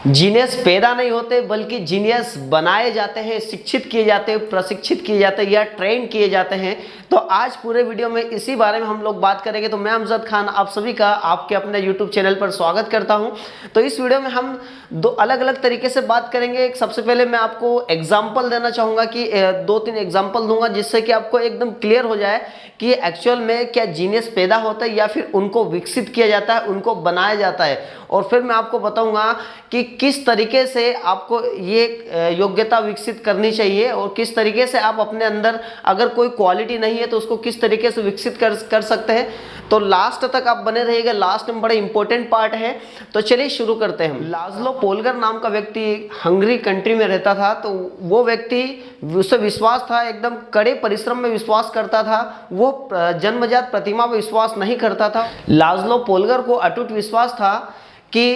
Genius पैदा नहीं होते बल्कि जीनियस बनाए जाते हैं, शिक्षित किए जाते हैं, प्रशिक्षित किए जाते हैं या ट्रेन किए जाते हैं। तो आज पूरे वीडियो में इसी बारे में हम लोग बात करेंगे। तो मैं अमजद खान आप सभी का आपके अपने यूट्यूब चैनल पर स्वागत करता हूं। तो इस वीडियो में हम दो अलग अलग तरीके से बात करेंगे। एक सबसे पहले मैं आपको एग्जाम्पल देना चाहूँगा कि 2-3 एग्जाम्पल दूंगा जिससे कि आपको एकदम क्लियर हो जाए कि एक्चुअल में क्या जीनियस पैदा होता है या फिर उनको विकसित किया जाता है, उनको बनाया जाता है। और फिर मैं आपको बताऊंगा कि किस तरीके से आपको ये योग्यता विकसित करनी चाहिए और किस तरीके से आप अपने अंदर अगर कोई क्वालिटी नहीं है तो उसको किस तरीके से विकसित कर सकते हैं। तो लास्ट तक आप बने रहिएगा, लास्ट में बड़ा इंपॉर्टेंट पार्ट है। तो चलिए शुरू करते हैं। लाज़लो पोलगर नाम का व्यक्ति हंगरी कंट्री में रहता था। तो वो व्यक्ति, उसे विश्वास था, एकदम कड़े परिश्रम में विश्वास करता था। वो जन्मजात प्रतिभा में विश्वास नहीं करता था। लाज़लो पोलगर को अटूट विश्वास था कि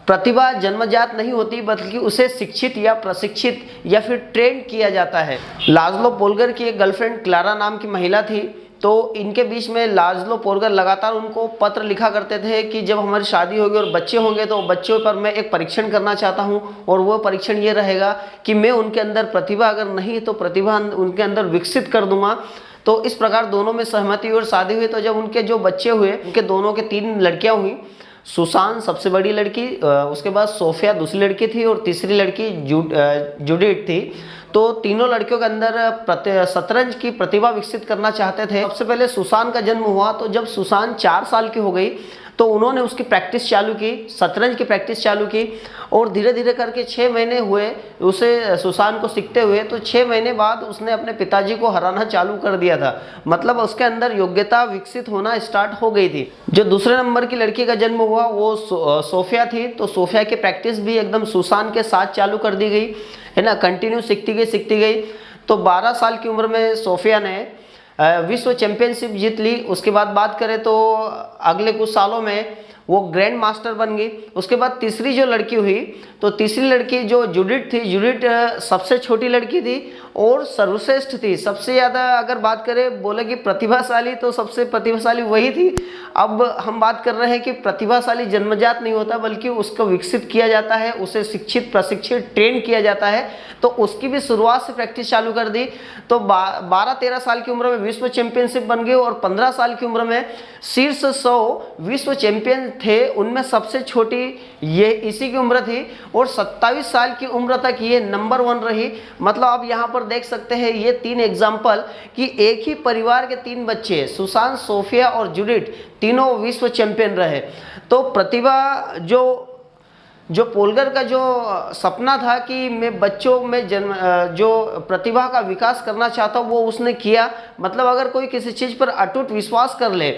प्रतिभा जन्मजात नहीं होती बल्कि उसे शिक्षित या प्रशिक्षित या फिर ट्रेन किया जाता है। लाज़लो पोलगर की एक गर्लफ्रेंड क्लारा नाम की महिला थी। तो इनके बीच में लाज़लो पोलगर लगातार उनको पत्र लिखा करते थे कि जब हमारी शादी होगी और बच्चे होंगे तो बच्चों पर मैं एक परीक्षण करना चाहता हूं और वो परीक्षण ये रहेगा कि मैं उनके अंदर प्रतिभा अगर नहीं है तो प्रतिभा उनके अंदर विकसित कर दूंगा। तो इस प्रकार दोनों में सहमति हुई और शादी हुई। तो जब उनके जो बच्चे हुए, उनके दोनों के 3 लड़कियां हुई। सुसान सबसे बड़ी लड़की, उसके बाद सोफिया दूसरी लड़की थी और तीसरी लड़की जूडिथ थी। तो तीनों लड़कियों के अंदर शतरंज की प्रतिभा विकसित करना चाहते थे। सबसे पहले सुसान का जन्म हुआ। तो जब सुसान 4 साल की हो गई तो उन्होंने उसकी प्रैक्टिस चालू की, शतरंज की प्रैक्टिस चालू की और धीरे धीरे करके 6 महीने हुए उसे सुसान को सीखते हुए। तो 6 महीने बाद उसने अपने पिताजी को हराना चालू कर दिया था। मतलब उसके अंदर योग्यता विकसित होना स्टार्ट हो गई थी। जो दूसरे नंबर की लड़की का जन्म हुआ वो सोफिया थी। तो सोफिया की प्रैक्टिस भी एकदम सुसान के साथ चालू कर दी गई, है ना, कंटिन्यू सीखती गई। तो 12 साल की उम्र में सोफिया ने विश्व चैंपियनशिप जीत ली। उसके बाद बात करें तो अगले कुछ सालों में वो ग्रैंड मास्टर बन गई। उसके बाद तीसरी जो लड़की हुई, तो तीसरी लड़की जो जूडिथ थी, जूडिथ सबसे छोटी लड़की थी और सर्वश्रेष्ठ थी। सबसे ज़्यादा अगर बात करें बोले कि प्रतिभाशाली, तो सबसे प्रतिभाशाली वही थी। अब हम बात कर रहे हैं कि प्रतिभाशाली जन्मजात नहीं होता बल्कि उसको विकसित किया जाता है, उसे शिक्षित प्रशिक्षित ट्रेन किया जाता है। तो उसकी भी शुरुआत से प्रैक्टिस चालू कर दी। तो 12-13 साल की उम्र में विश्व चैंपियनशिप बन गई और 15 साल की उम्र में शीर्ष 100 विश्व चैंपियन थे, उनमें सबसे छोटी ये इसी की उम्र थी और 27 साल की उम्र तक ये नंबर 1 रही। मतलब आप यहाँ पर देख सकते हैं ये 3 एग्जाम्पल कि एक ही परिवार के 3 बच्चे, सुसान, सोफिया और जूडिथ, तीनों विश्व चैंपियन रहे। तो प्रतिभा जो पोलगर का जो सपना था कि मैं बच्चों में जो प्रतिभा का विकास करना चाहता हूँ वो उसने किया। मतलब अगर कोई किसी चीज़ पर अटूट विश्वास कर ले,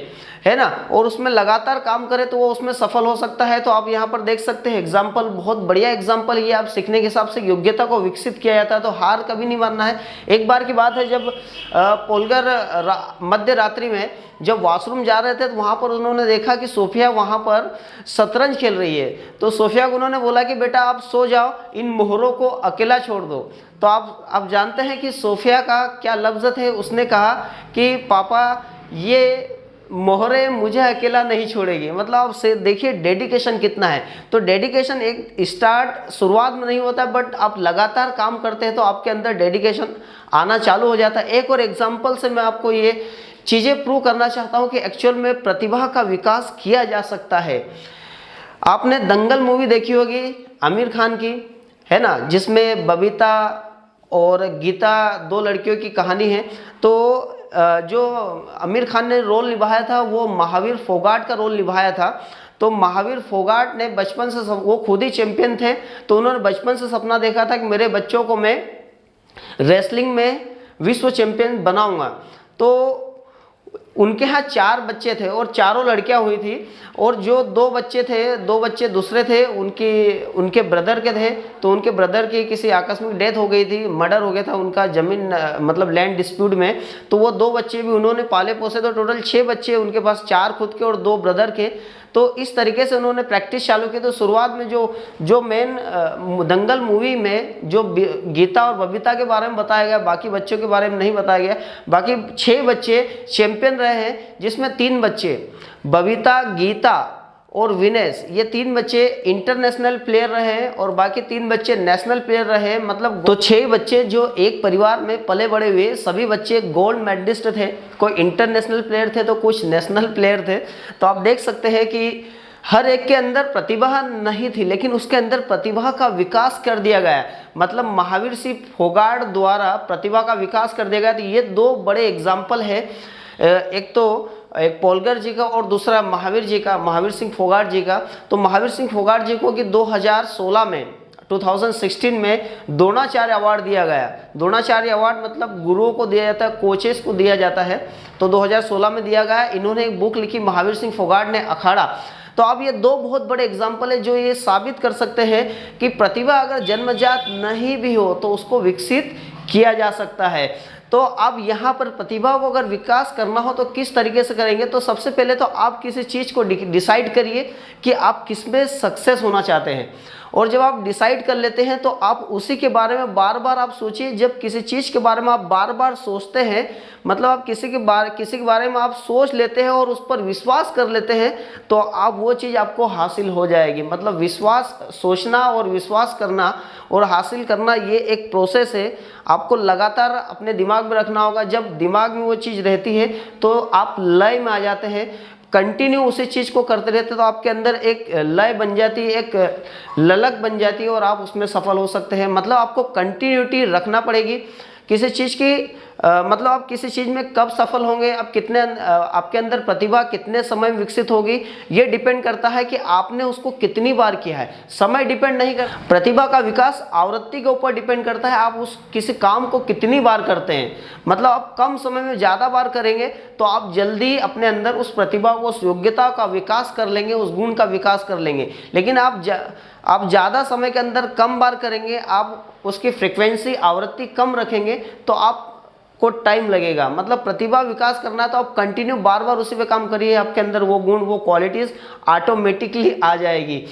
है ना, और उसमें लगातार काम करे तो वो उसमें सफल हो सकता है। तो आप यहाँ पर देख सकते हैं एग्जाम्पल, बहुत बढ़िया एग्जाम्पल ये। आप सीखने के हिसाब से योग्यता को विकसित किया जाता है तो हार कभी नहीं मानना है। एक बार की बात है जब पोलगर मध्य रात्रि में जब वॉशरूम जा रहे थे तो वहाँ पर उन्होंने देखा कि सोफिया वहाँ पर शतरंज खेल रही है। तो सोफिया को उन्होंने बोला कि बेटा आप सो जाओ, इन मोहरों को अकेला छोड़ दो। तो आप जानते हैं कि सोफिया का क्या लफ्ज़ थे। उसने कहा कि पापा ये मोहरे मुझे अकेला नहीं छोड़ेगी। मतलब आप से देखिए डेडिकेशन कितना है। तो डेडिकेशन एक शुरुआत में नहीं होता बट आप लगातार काम करते हैं तो आपके अंदर डेडिकेशन आना चालू हो जाता है। एक और एग्जाम्पल से मैं आपको ये चीज़ें प्रूव करना चाहता हूँ कि एक्चुअल में प्रतिभा का विकास किया जा सकता है। आपने दंगल मूवी देखी होगी आमिर खान की, है ना, जिसमें बबीता और गीता 2 लड़कियों की कहानी है। तो जो आमिर खान ने रोल निभाया था वो महावीर फोगाट का रोल निभाया था। तो महावीर फोगाट ने बचपन से, वो खुद ही चैंपियन थे, तो उन्होंने बचपन से सपना देखा था कि मेरे बच्चों को मैं रेसलिंग में विश्व चैंपियन बनाऊंगा। तो उनके यहाँ 4 बच्चे थे और चारों लड़कियां हुई थी। और जो 2 बच्चे थे, 2 बच्चे दूसरे थे, उनके ब्रदर के थे। तो उनके ब्रदर की किसी आकस्मिक डेथ हो गई थी, मर्डर हो गया था उनका जमीन, मतलब लैंड डिस्प्यूट में। तो वो 2 बच्चे भी उन्होंने पाले पोसे। तो टोटल 6 बच्चे उनके पास, 4 खुद के और 2 ब्रदर के। तो इस तरीके से उन्होंने प्रैक्टिस चालू की। तो शुरुआत में जो मेन दंगल मूवी में जो गीता और बबीता के बारे में बताया गया, बाकी बच्चों के बारे में नहीं बताया गया। बाकी 6 बच्चे चैंपियन रहे हैं जिसमें 3 बच्चे बबीता, गीता और विनेश, ये 3 बच्चे इंटरनेशनल प्लेयर रहे हैं और बाकी 3 बच्चे नेशनल प्लेयर रहे हैं। मतलब तो 6 बच्चे जो एक परिवार में पले बड़े हुए, सभी बच्चे गोल्ड मेडलिस्ट थे। कोई इंटरनेशनल प्लेयर थे तो कुछ नेशनल प्लेयर थे। तो आप देख सकते हैं कि हर एक के अंदर प्रतिभा नहीं थी, लेकिन उसके अंदर प्रतिभा का विकास कर दिया गया। मतलब महावीर सिंह फोगाट द्वारा प्रतिभा का विकास कर दिया गया। तो ये 2 बड़े एग्जाम्पल है, एक तो एक पोलगर जी का और दूसरा महावीर जी का, महावीर सिंह फोगाट जी का। तो महावीर सिंह फोगाट जी को कि 2016 में 2016 में द्रोणाचार्य अवार्ड दिया गया। द्रोणाचार्य अवार्ड मतलब गुरुओं को दिया जाता है, कोचेस को दिया जाता है। तो 2016 में दिया गया। इन्होंने एक बुक लिखी, महावीर सिंह फोगाट ने अखाड़ा। तो अब ये 2 बहुत बड़े एग्जाम्पल है जो ये साबित कर सकते हैं कि प्रतिभा अगर जन्मजात नहीं भी हो तो उसको विकसित किया जा सकता है। तो अब यहाँ पर प्रतिभा को अगर विकास करना हो तो किस तरीके से करेंगे? तो सबसे पहले तो आप किसी चीज़ को डिसाइड करिए कि आप किस में सक्सेस होना चाहते हैं। और जब आप डिसाइड कर लेते हैं तो आप उसी के बारे में बार बार आप सोचिए। जब किसी चीज़ के बारे में आप बार बार सोचते हैं, मतलब आप किसी के बारे में आप सोच लेते हैं और उस पर विश्वास कर लेते हैं, तो आप वो चीज़ आपको हासिल हो जाएगी। मतलब विश्वास, सोचना और विश्वास करना और हासिल करना, ये एक प्रोसेस है। आपको लगातार अपने दिमाग में रखना होगा। जब दिमाग में वो चीज़ रहती है तो आप लय में आ जाते हैं। कंटिन्यू उसी चीज़ को करते रहते तो आपके अंदर एक लय बन जाती है, एक ललक बन जाती है और आप उसमें सफल हो सकते हैं। मतलब आपको कंटिन्यूटी रखना पड़ेगी किसी चीज़ की। मतलब आप किसी चीज़ में कब सफल होंगे, आप कितने, आपके अंदर प्रतिभा कितने समय में विकसित होगी, ये डिपेंड करता है कि आपने उसको कितनी बार किया है। समय डिपेंड नहीं कर, प्रतिभा का विकास आवृत्ति के ऊपर डिपेंड करता है। आप उस किसी काम को कितनी बार करते हैं। मतलब आप कम समय में ज़्यादा बार करेंगे तो आप जल्दी अपने अंदर उस प्रतिभा को, उस योग्यता का विकास कर लेंगे, उस गुण का विकास कर लेंगे। लेकिन आप ज़्यादा समय के अंदर कम बार करेंगे, आप उसकी फ्रिक्वेंसी, आवृत्ति कम रखेंगे तो आप को टाइम लगेगा। मतलब प्रतिभा विकास करना तो आप कंटिन्यू बार बार उसी पे काम करिए, आपके अंदर वो गुण, वो क्वालिटीज़ ऑटोमेटिकली आ जाएगी।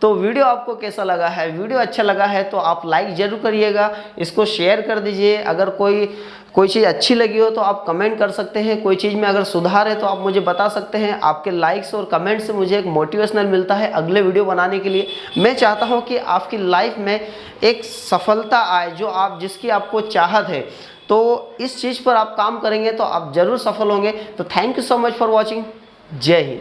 तो वीडियो आपको कैसा लगा है? वीडियो अच्छा लगा है तो आप लाइक ज़रूर करिएगा, इसको शेयर कर दीजिए। अगर कोई चीज़ अच्छी लगी हो तो आप कमेंट कर सकते हैं। कोई चीज़ में अगर सुधार है तो आप मुझे बता सकते हैं। आपके लाइक्स और कमेंट से मुझे एक मोटिवेशनल मिलता है अगले वीडियो बनाने के लिए। मैं चाहता हूँ कि आपकी लाइफ में एक सफलता आए जो जिसकी आपको चाहत है। तो इस चीज़ पर आप काम करेंगे तो आप ज़रूर सफल होंगे। तो thank you so much for watching. जय हिंद।